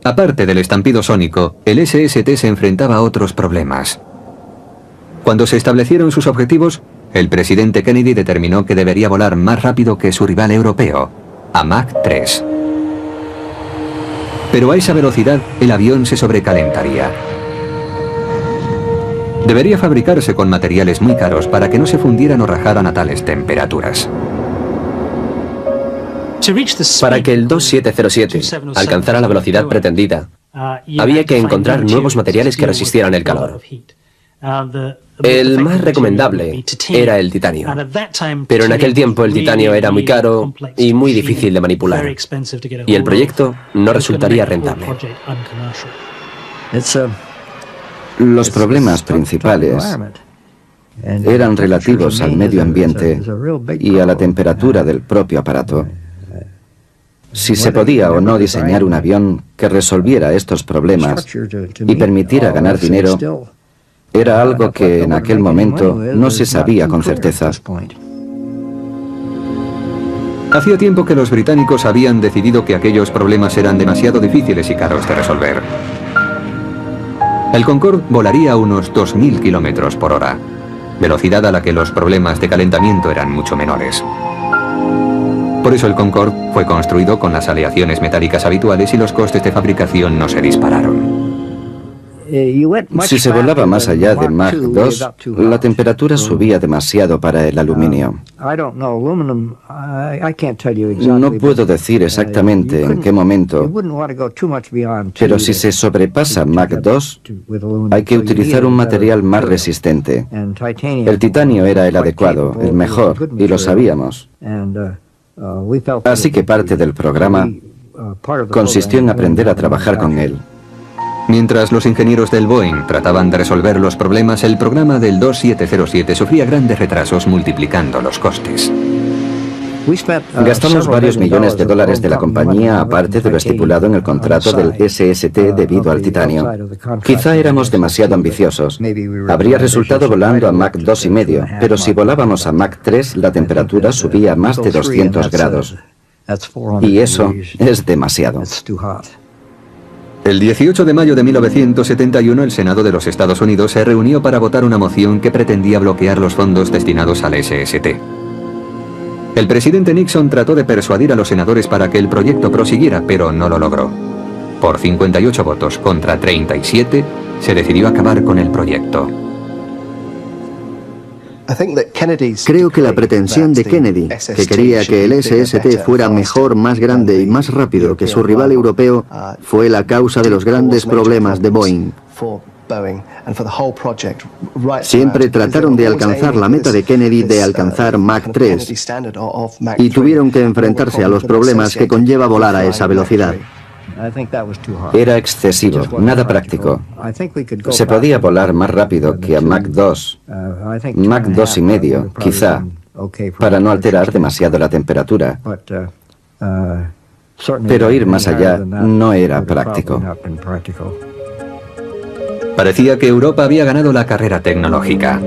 Aparte del estampido sónico, el SST se enfrentaba a otros problemas. Cuando se establecieron sus objetivos, el presidente Kennedy determinó que debería volar más rápido que su rival europeo, a Mach 3. Pero a esa velocidad, el avión se sobrecalentaría. Debería fabricarse con materiales muy caros para que no se fundieran o rajaran a tales temperaturas. Para que el 2707 alcanzara la velocidad pretendida, había que encontrar nuevos materiales que resistieran el calor. El más recomendable era el titanio, pero en aquel tiempo el titanio era muy caro y muy difícil de manipular, y el proyecto no resultaría rentable. Los problemas principales eran relativos al medio ambiente y a la temperatura del propio aparato. Si se podía o no diseñar un avión que resolviera estos problemas y permitiera ganar dinero, era algo que en aquel momento no se sabía con certeza. Hacía tiempo que los británicos habían decidido que aquellos problemas eran demasiado difíciles y caros de resolver. El Concorde volaría a unos 2.000 kilómetros por hora, velocidad a la que los problemas de calentamiento eran mucho menores. Por eso el Concorde fue construido con las aleaciones metálicas habituales y los costes de fabricación no se dispararon. Si se volaba más allá de Mach 2, la temperatura subía demasiado para el aluminio. No puedo decir exactamente en qué momento, pero si se sobrepasa Mach 2, hay que utilizar un material más resistente. El titanio era el adecuado, el mejor, y lo sabíamos. Así que parte del programa consistió en aprender a trabajar con él. Mientras los ingenieros del Boeing trataban de resolver los problemas, el programa del 2707 sufría grandes retrasos multiplicando los costes. Gastamos varios millones de dólares de la compañía, aparte de lo estipulado en el contrato del SST debido al titanio. Quizá éramos demasiado ambiciosos. Habría resultado volando a Mach 2,5, pero si volábamos a Mach 3, la temperatura subía a más de 200 grados. Y eso es demasiado. El 18 de mayo de 1971, el Senado de los Estados Unidos se reunió para votar una moción que pretendía bloquear los fondos destinados al SST. El presidente Nixon trató de persuadir a los senadores para que el proyecto prosiguiera, pero no lo logró. Por 58 votos contra 37, se decidió acabar con el proyecto. Creo que la pretensión de Kennedy, que quería que el SST fuera mejor, más grande y más rápido que su rival europeo, fue la causa de los grandes problemas de Boeing. Siempre trataron de alcanzar la meta de Kennedy de alcanzar Mach 3 y tuvieron que enfrentarse a los problemas que conlleva volar a esa velocidad. Era excesivo, nada práctico. Se podía volar más rápido que a Mach 2, Mach 2,5, quizá, para no alterar demasiado la temperatura. Pero ir más allá no era práctico. Parecía que Europa había ganado la carrera tecnológica.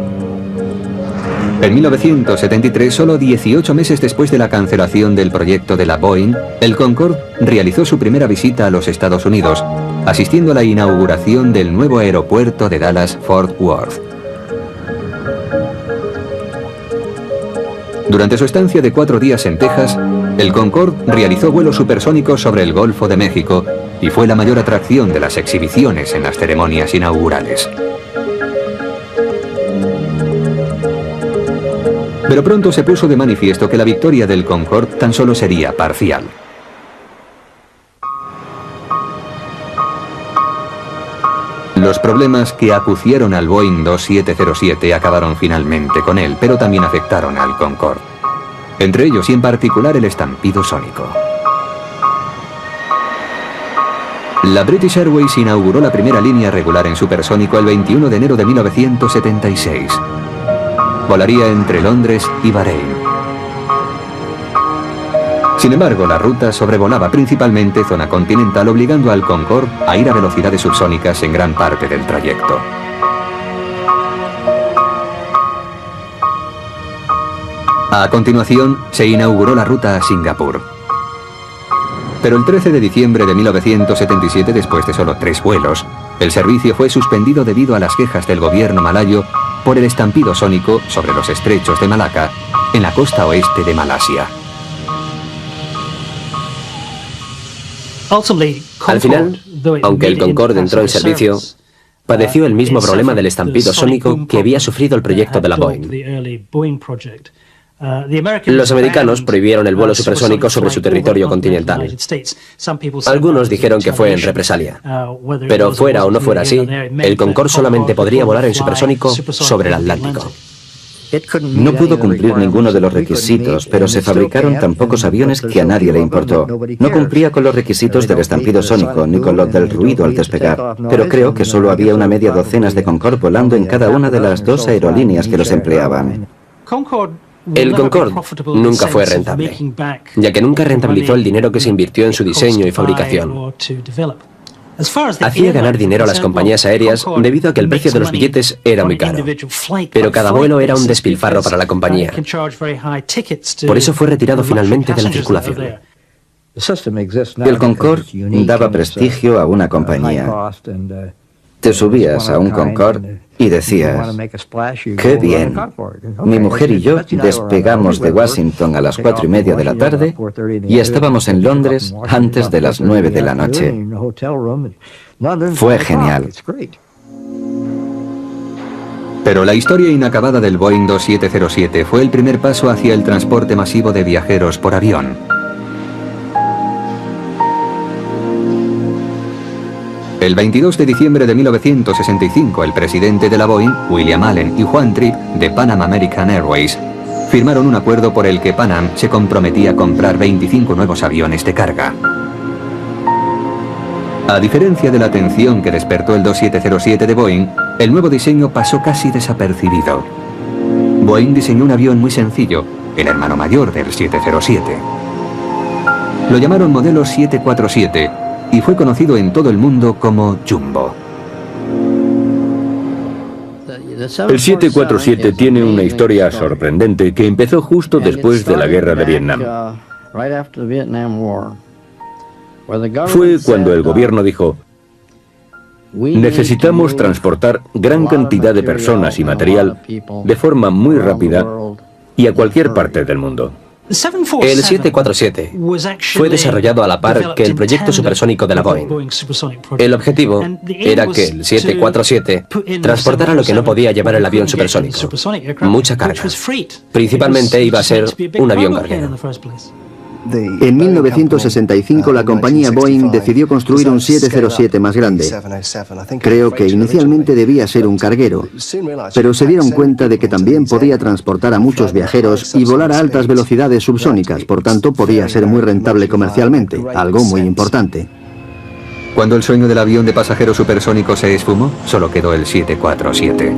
En 1973, solo 18 meses después de la cancelación del proyecto de la Boeing, el Concorde realizó su primera visita a los Estados Unidos, asistiendo a la inauguración del nuevo aeropuerto de Dallas-Fort Worth. Durante su estancia de 4 días en Texas, el Concorde realizó vuelos supersónicos sobre el Golfo de México y fue la mayor atracción de las exhibiciones en las ceremonias inaugurales. Pero pronto se puso de manifiesto que la victoria del Concorde tan solo sería parcial. Los problemas que acucieron al Boeing 2707 acabaron finalmente con él, pero también afectaron al Concorde. Entre ellos y en particular el estampido sónico. La British Airways inauguró la primera línea regular en supersónico el 21 de enero de 1976. Volaría entre Londres y Bahrein. Sin embargo, la ruta sobrevolaba principalmente zona continental, obligando al Concorde a ir a velocidades subsónicas en gran parte del trayecto. A continuación, se inauguró la ruta a Singapur. Pero el 13 de diciembre de 1977, después de solo 3 vuelos, el servicio fue suspendido debido a las quejas del gobierno malayo por el estampido sónico sobre los estrechos de Malaca, en la costa oeste de Malasia. Al final, aunque el Concorde entró en servicio, padeció el mismo problema del estampido sónico que había sufrido el proyecto de la Boeing. Los americanos prohibieron el vuelo supersónico sobre su territorio continental. Algunos dijeron que fue en represalia. Pero fuera o no fuera así, el Concorde solamente podría volar en supersónico sobre el Atlántico. No pudo cumplir ninguno de los requisitos, pero se fabricaron tan pocos aviones que a nadie le importó. No cumplía con los requisitos del estampido sónico, ni con los del ruido al despegar. Pero creo que solo había una media docena de Concorde volando en cada una de las 2 aerolíneas que los empleaban. El Concorde nunca fue rentable, ya que nunca rentabilizó el dinero que se invirtió en su diseño y fabricación. Hacía ganar dinero a las compañías aéreas debido a que el precio de los billetes era muy caro, pero cada vuelo era un despilfarro para la compañía. Por eso fue retirado finalmente de la circulación. El Concorde daba prestigio a una compañía. Te subías a un Concorde y decías, ¡qué bien! Mi mujer y yo despegamos de Washington a las 4:30 de la tarde y estábamos en Londres antes de las 9 de la noche. Fue genial. Pero la historia inacabada del Boeing 2707 fue el primer paso hacia el transporte masivo de viajeros por avión. El 22 de diciembre de 1965, el presidente de la Boeing, William Allen, y Juan Tripp, de Pan American Airways, firmaron un acuerdo por el que Pan Am se comprometía a comprar 25 nuevos aviones de carga. A diferencia de la atención que despertó el 2707 de Boeing, el nuevo diseño pasó casi desapercibido. Boeing diseñó un avión muy sencillo, el hermano mayor del 707. Lo llamaron modelo 747 y fue conocido en todo el mundo como Jumbo. El 747 tiene una historia sorprendente que empezó justo después de la guerra de Vietnam. Fue cuando el gobierno dijo: necesitamos transportar gran cantidad de personas y material de forma muy rápida y a cualquier parte del mundo. El 747 fue desarrollado a la par que el proyecto supersónico de la Boeing. El objetivo era que el 747 transportara lo que no podía llevar el avión supersónico, mucha carga. Principalmente iba a ser un avión carguero. En 1965 la compañía Boeing decidió construir un 707 más grande. Creo que inicialmente debía ser un carguero, pero se dieron cuenta de que también podía transportar a muchos viajeros y volar a altas velocidades subsónicas, por tanto podía ser muy rentable comercialmente, algo muy importante. Cuando el sueño del avión de pasajeros supersónico se esfumó, solo quedó el 747.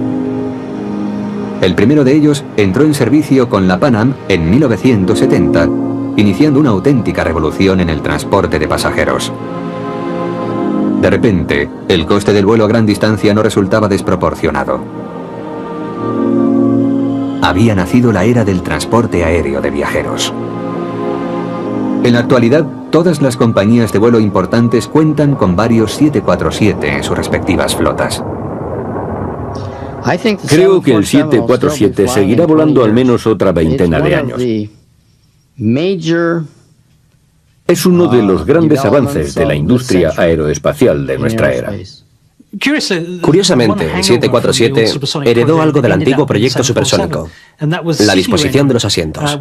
El primero de ellos entró en servicio con la Pan Am en 1970, iniciando una auténtica revolución en el transporte de pasajeros. De repente, el coste del vuelo a gran distancia no resultaba desproporcionado. Había nacido la era del transporte aéreo de viajeros. En la actualidad, todas las compañías de vuelo importantes cuentan con varios 747 en sus respectivas flotas. Creo que el 747 seguirá volando al menos otra veintena de años. Es uno de los grandes avances de la industria aeroespacial de nuestra era. Curiosamente, el 747 heredó algo del antiguo proyecto supersónico, la disposición de los asientos.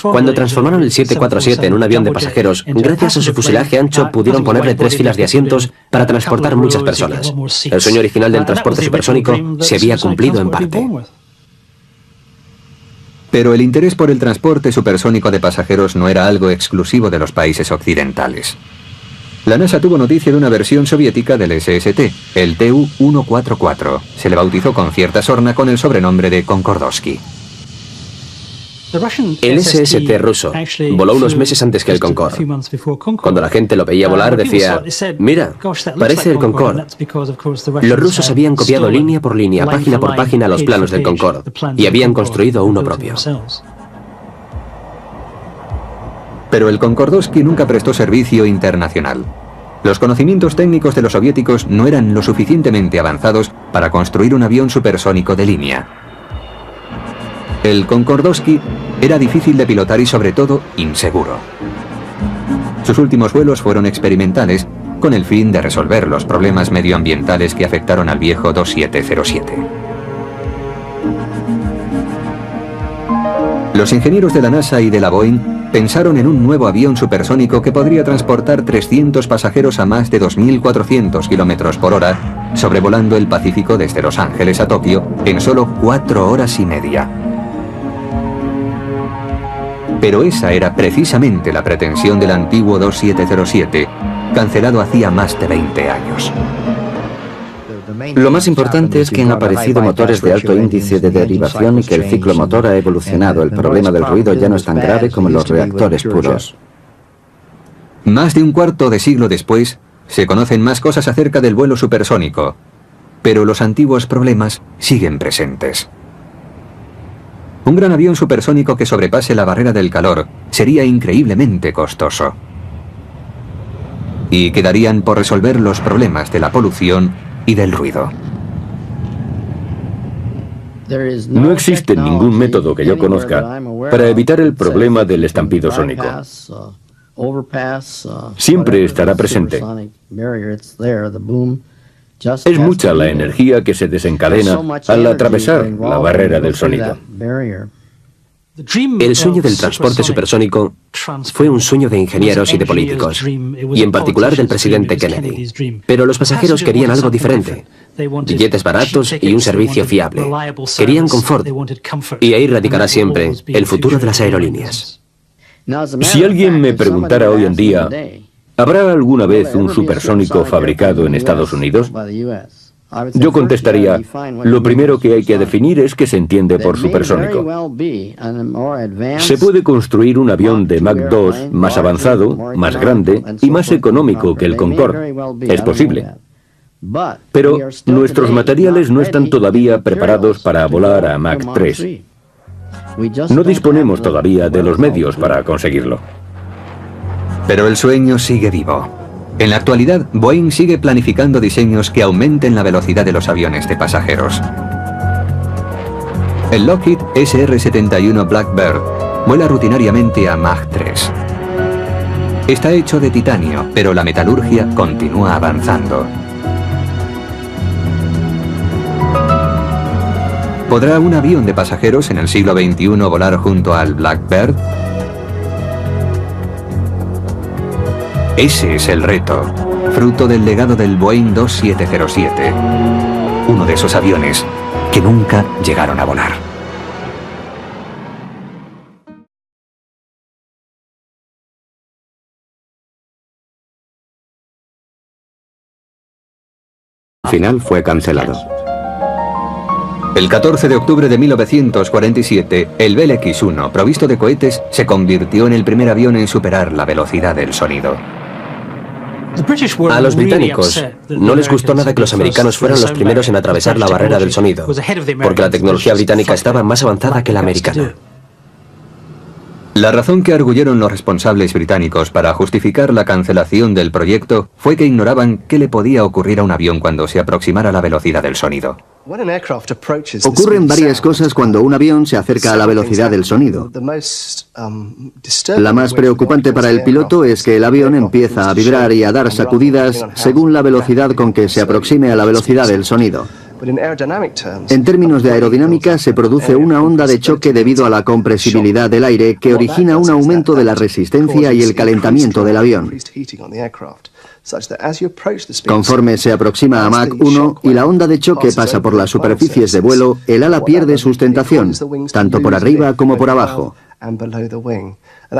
Cuando transformaron el 747 en un avión de pasajeros, gracias a su fuselaje ancho pudieron ponerle 3 filas de asientos para transportar muchas personas. El sueño original del transporte supersónico se había cumplido en parte. Pero el interés por el transporte supersónico de pasajeros no era algo exclusivo de los países occidentales. La NASA tuvo noticia de una versión soviética del SST, el Tu-144. Se le bautizó con cierta sorna con el sobrenombre de Concordowski. El SST ruso voló unos meses antes que el Concorde. Cuando la gente lo veía volar decía: mira, parece el Concorde. Los rusos habían copiado línea por línea, página por página los planos del Concorde y habían construido uno propio. Pero el Concordowski nunca prestó servicio internacional. Los conocimientos técnicos de los soviéticos no eran lo suficientemente avanzados para construir un avión supersónico de línea. El Concordowski era difícil de pilotar y sobre todo inseguro. Sus últimos vuelos fueron experimentales con el fin de resolver los problemas medioambientales que afectaron al viejo 2707. Los ingenieros de la NASA y de la Boeing pensaron en un nuevo avión supersónico que podría transportar 300 pasajeros a más de 2.400 km por hora, sobrevolando el Pacífico desde Los Ángeles a Tokio en solo 4 horas y media. Pero esa era precisamente la pretensión del antiguo 2707, cancelado hacía más de 20 años. Lo más importante es que han aparecido motores de alto índice de derivación y que el ciclo motor ha evolucionado. El problema del ruido ya no es tan grave como en los reactores puros. Más de un cuarto de siglo después, se conocen más cosas acerca del vuelo supersónico, pero los antiguos problemas siguen presentes. Un gran avión supersónico que sobrepase la barrera del calor sería increíblemente costoso. Y quedarían por resolver los problemas de la polución y del ruido. No existe ningún método que yo conozca para evitar el problema del estampido sónico. Siempre estará presente. Es mucha la energía que se desencadena al atravesar la barrera del sonido. El sueño del transporte supersónico fue un sueño de ingenieros y de políticos, y en particular del presidente Kennedy. Pero los pasajeros querían algo diferente: billetes baratos y un servicio fiable. Querían confort, y ahí radicará siempre el futuro de las aerolíneas. Si alguien me preguntara hoy en día, ¿habrá alguna vez un supersónico fabricado en Estados Unidos? Yo contestaría, lo primero que hay que definir es qué se entiende por supersónico. Se puede construir un avión de Mach 2 más avanzado, más grande y más económico que el Concorde. Es posible. Pero nuestros materiales no están todavía preparados para volar a Mach 3. No disponemos todavía de los medios para conseguirlo. Pero el sueño sigue vivo. En la actualidad, Boeing sigue planificando diseños que aumenten la velocidad de los aviones de pasajeros. El Lockheed SR-71 Blackbird vuela rutinariamente a Mach 3. Está hecho de titanio, pero la metalurgia continúa avanzando. ¿Podrá un avión de pasajeros en el siglo XXI volar junto al Blackbird? Ese es el reto, fruto del legado del Boeing 2707, uno de esos aviones que nunca llegaron a volar. Al final fue cancelado. El 14 de octubre de 1947, el Bell X-1, provisto de cohetes, se convirtió en el primer avión en superar la velocidad del sonido. A los británicos no les gustó nada que los americanos fueran los primeros en atravesar la barrera del sonido, porque la tecnología británica estaba más avanzada que la americana. La razón que arguyeron los responsables británicos para justificar la cancelación del proyecto fue que ignoraban qué le podía ocurrir a un avión cuando se aproximara a la velocidad del sonido. Ocurren varias cosas cuando un avión se acerca a la velocidad del sonido. La más preocupante para el piloto es que el avión empieza a vibrar y a dar sacudidas según la velocidad con que se aproxime a la velocidad del sonido. En términos de aerodinámica, se produce una onda de choque debido a la compresibilidad del aire que origina un aumento de la resistencia y el calentamiento del avión. Conforme se aproxima a Mach 1 y la onda de choque pasa por las superficies de vuelo, el ala pierde sustentación, tanto por arriba como por abajo.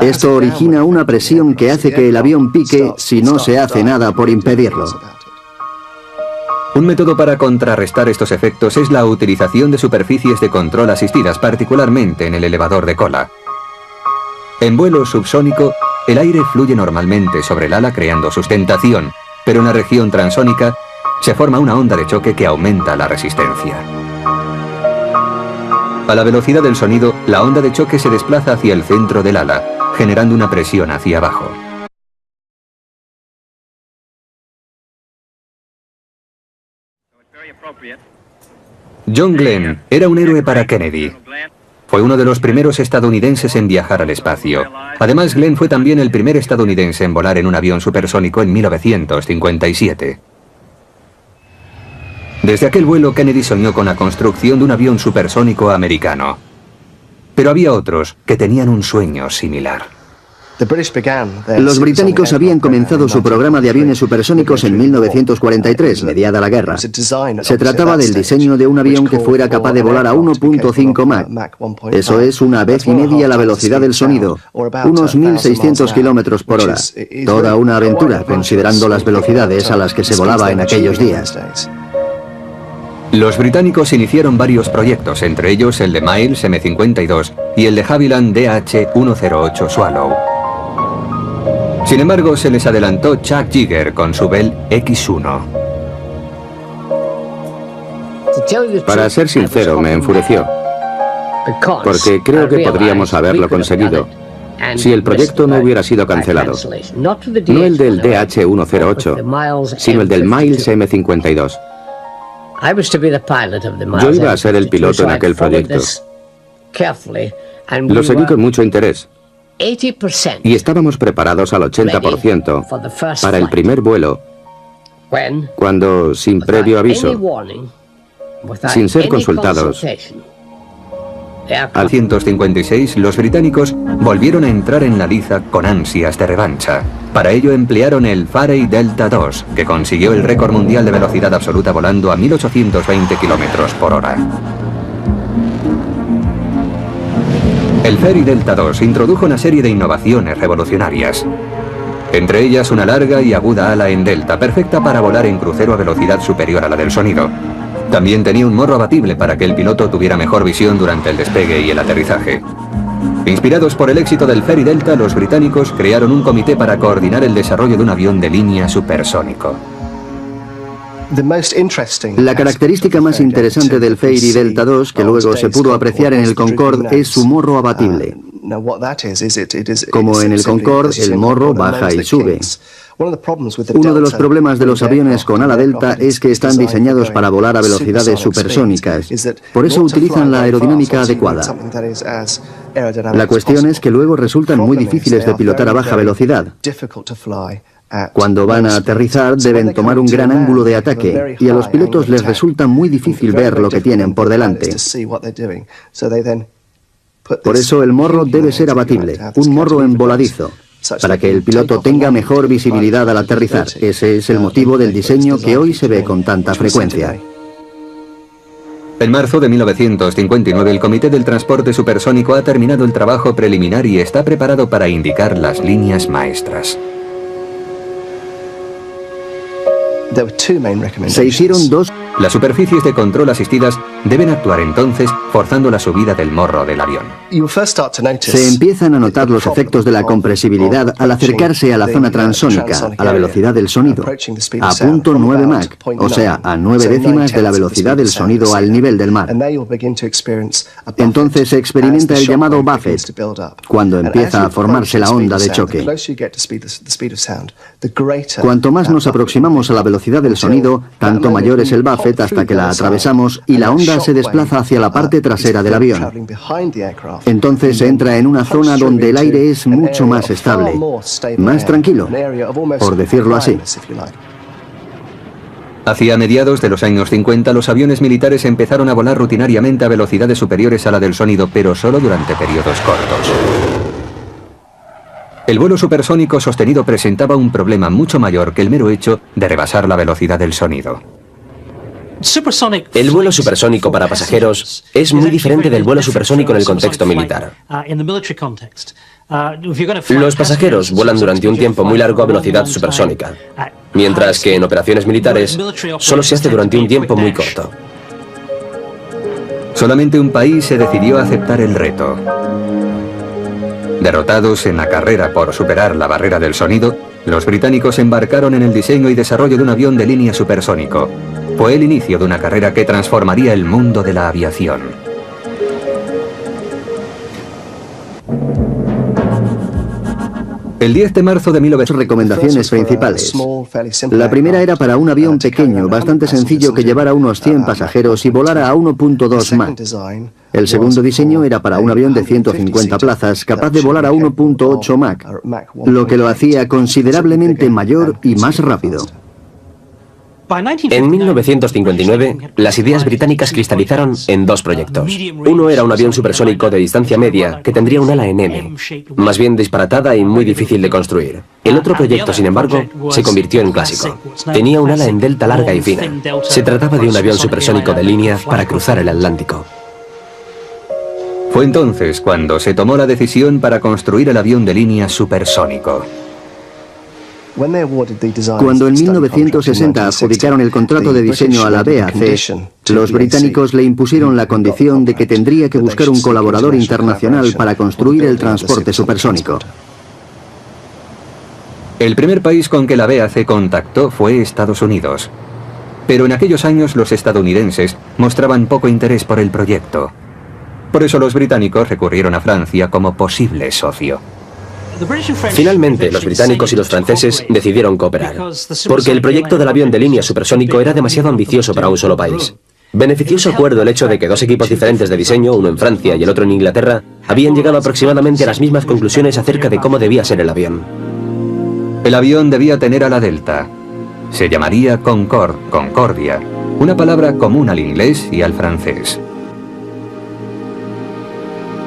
Esto origina una presión que hace que el avión pique si no se hace nada por impedirlo. Un método para contrarrestar estos efectos es la utilización de superficies de control asistidas, particularmente en el elevador de cola. En vuelo subsónico, el aire fluye normalmente sobre el ala creando sustentación, pero en la región transónica se forma una onda de choque que aumenta la resistencia. A la velocidad del sonido, la onda de choque se desplaza hacia el centro del ala, generando una presión hacia abajo. John Glenn era un héroe para Kennedy. Fue uno de los primeros estadounidenses en viajar al espacio. Además, Glenn fue también el primer estadounidense en volar en un avión supersónico en 1957. Desde aquel vuelo, Kennedy soñó con la construcción de un avión supersónico americano. Pero había otros que tenían un sueño similar. Los británicos habían comenzado su programa de aviones supersónicos en 1943, mediada la guerra. Se trataba del diseño de un avión que fuera capaz de volar a 1.5 Mach. Eso es una vez y media la velocidad del sonido, unos 1.600 kilómetros por hora. Toda una aventura, considerando las velocidades a las que se volaba en aquellos días. Los británicos iniciaron varios proyectos, entre ellos el de Miles M52 y el de Havilland DH-108 Swallow. Sin embargo, se les adelantó Chuck Yeager con su Bell X-1. Para ser sincero, me enfureció, porque creo que podríamos haberlo conseguido si el proyecto no hubiera sido cancelado. No el del DH-108, sino el del Miles M52. Yo iba a ser el piloto en aquel proyecto. Lo seguí con mucho interés. Y estábamos preparados al 80% para el primer vuelo cuando, sin previo aviso, sin ser consultados, Al 156, los británicos volvieron a entrar en la liza con ansias de revancha. Para ello emplearon el Fairey Delta II, que consiguió el récord mundial de velocidad absoluta volando a 1820 km por hora. El Fairey Delta II introdujo una serie de innovaciones revolucionarias. Entre ellas una larga y aguda ala en delta, perfecta para volar en crucero a velocidad superior a la del sonido. También tenía un morro abatible para que el piloto tuviera mejor visión durante el despegue y el aterrizaje. Inspirados por el éxito del Fairey Delta, los británicos crearon un comité para coordinar el desarrollo de un avión de línea supersónico. La característica más interesante del Fairey Delta II, que luego se pudo apreciar en el Concorde, es su morro abatible. Como en el Concorde, el morro baja y sube. Uno de los problemas de los aviones con ala delta es que están diseñados para volar a velocidades supersónicas. Por eso utilizan la aerodinámica adecuada. La cuestión es que luego resultan muy difíciles de pilotar a baja velocidad. Cuando van a aterrizar deben tomar un gran ángulo de ataque y a los pilotos les resulta muy difícil ver lo que tienen por delante. Por eso el morro debe ser abatible, un morro emboladizo, para que el piloto tenga mejor visibilidad al aterrizar. Ese es el motivo del diseño que hoy se ve con tanta frecuencia. En marzo de 1959, el Comité del Transporte Supersónico ha terminado el trabajo preliminar y está preparado para indicar las líneas maestras. Se hicieron dos. Las superficies de control asistidas deben actuar entonces forzando la subida del morro del avión. Se empiezan a notar los efectos de la compresibilidad al acercarse a la zona transónica, a la velocidad del sonido, a .9 Mach, o sea, a 9 décimas de la velocidad del sonido al nivel del mar. Entonces se experimenta el llamado buffet, cuando empieza a formarse la onda de choque. Cuanto más nos aproximamos a la velocidad del sonido, tanto mayor es el buffet hasta que la atravesamos y la onda se desplaza hacia la parte trasera del avión. Entonces se entra en una zona donde el aire es mucho más estable, más tranquilo, por decirlo así. Hacia mediados de los años 50, los aviones militares empezaron a volar rutinariamente a velocidades superiores a la del sonido, pero solo durante periodos cortos. El vuelo supersónico sostenido presentaba un problema mucho mayor que el mero hecho de rebasar la velocidad del sonido. El vuelo supersónico para pasajeros es muy diferente del vuelo supersónico en el contexto militar. Los pasajeros vuelan durante un tiempo muy largo a velocidad supersónica, mientras que en operaciones militares solo se hace durante un tiempo muy corto. Solamente un país se decidió a aceptar el reto. Derrotados en la carrera por superar la barrera del sonido, los británicos embarcaron en el diseño y desarrollo de un avión de línea supersónico. Fue el inicio de una carrera que transformaría el mundo de la aviación. El 10 de marzo de 1900... Recomendaciones principales. La primera era para un avión pequeño, bastante sencillo, que llevara unos 100 pasajeros y volara a 1.2 Mach. El segundo diseño era para un avión de 150 plazas, capaz de volar a 1.8 Mach, lo que lo hacía considerablemente mayor y más rápido. En 1959, las ideas británicas cristalizaron en dos proyectos. Uno era un avión supersónico de distancia media que tendría un ala en M, más bien disparatada y muy difícil de construir. El otro proyecto, sin embargo, se convirtió en clásico. Tenía un ala en delta larga y fina. Se trataba de un avión supersónico de línea para cruzar el Atlántico. Fue entonces cuando se tomó la decisión para construir el avión de línea supersónico. Cuando en 1960 adjudicaron el contrato de diseño a la BAC, los británicos le impusieron la condición de que tendría que buscar un colaborador internacional para construir el transporte supersónico. El primer país con que la BAC contactó fue Estados Unidos. Pero en aquellos años los estadounidenses mostraban poco interés por el proyecto. Por eso los británicos recurrieron a Francia como posible socio. Finalmente, los británicos y los franceses decidieron cooperar, porque el proyecto del avión de línea supersónico era demasiado ambicioso para un solo país. Benefició su acuerdo el hecho de que dos equipos diferentes de diseño, uno en Francia y el otro en Inglaterra, habían llegado aproximadamente a las mismas conclusiones acerca de cómo debía ser el avión. El avión debía tener ala delta. Se llamaría Concorde, concordia, una palabra común al inglés y al francés.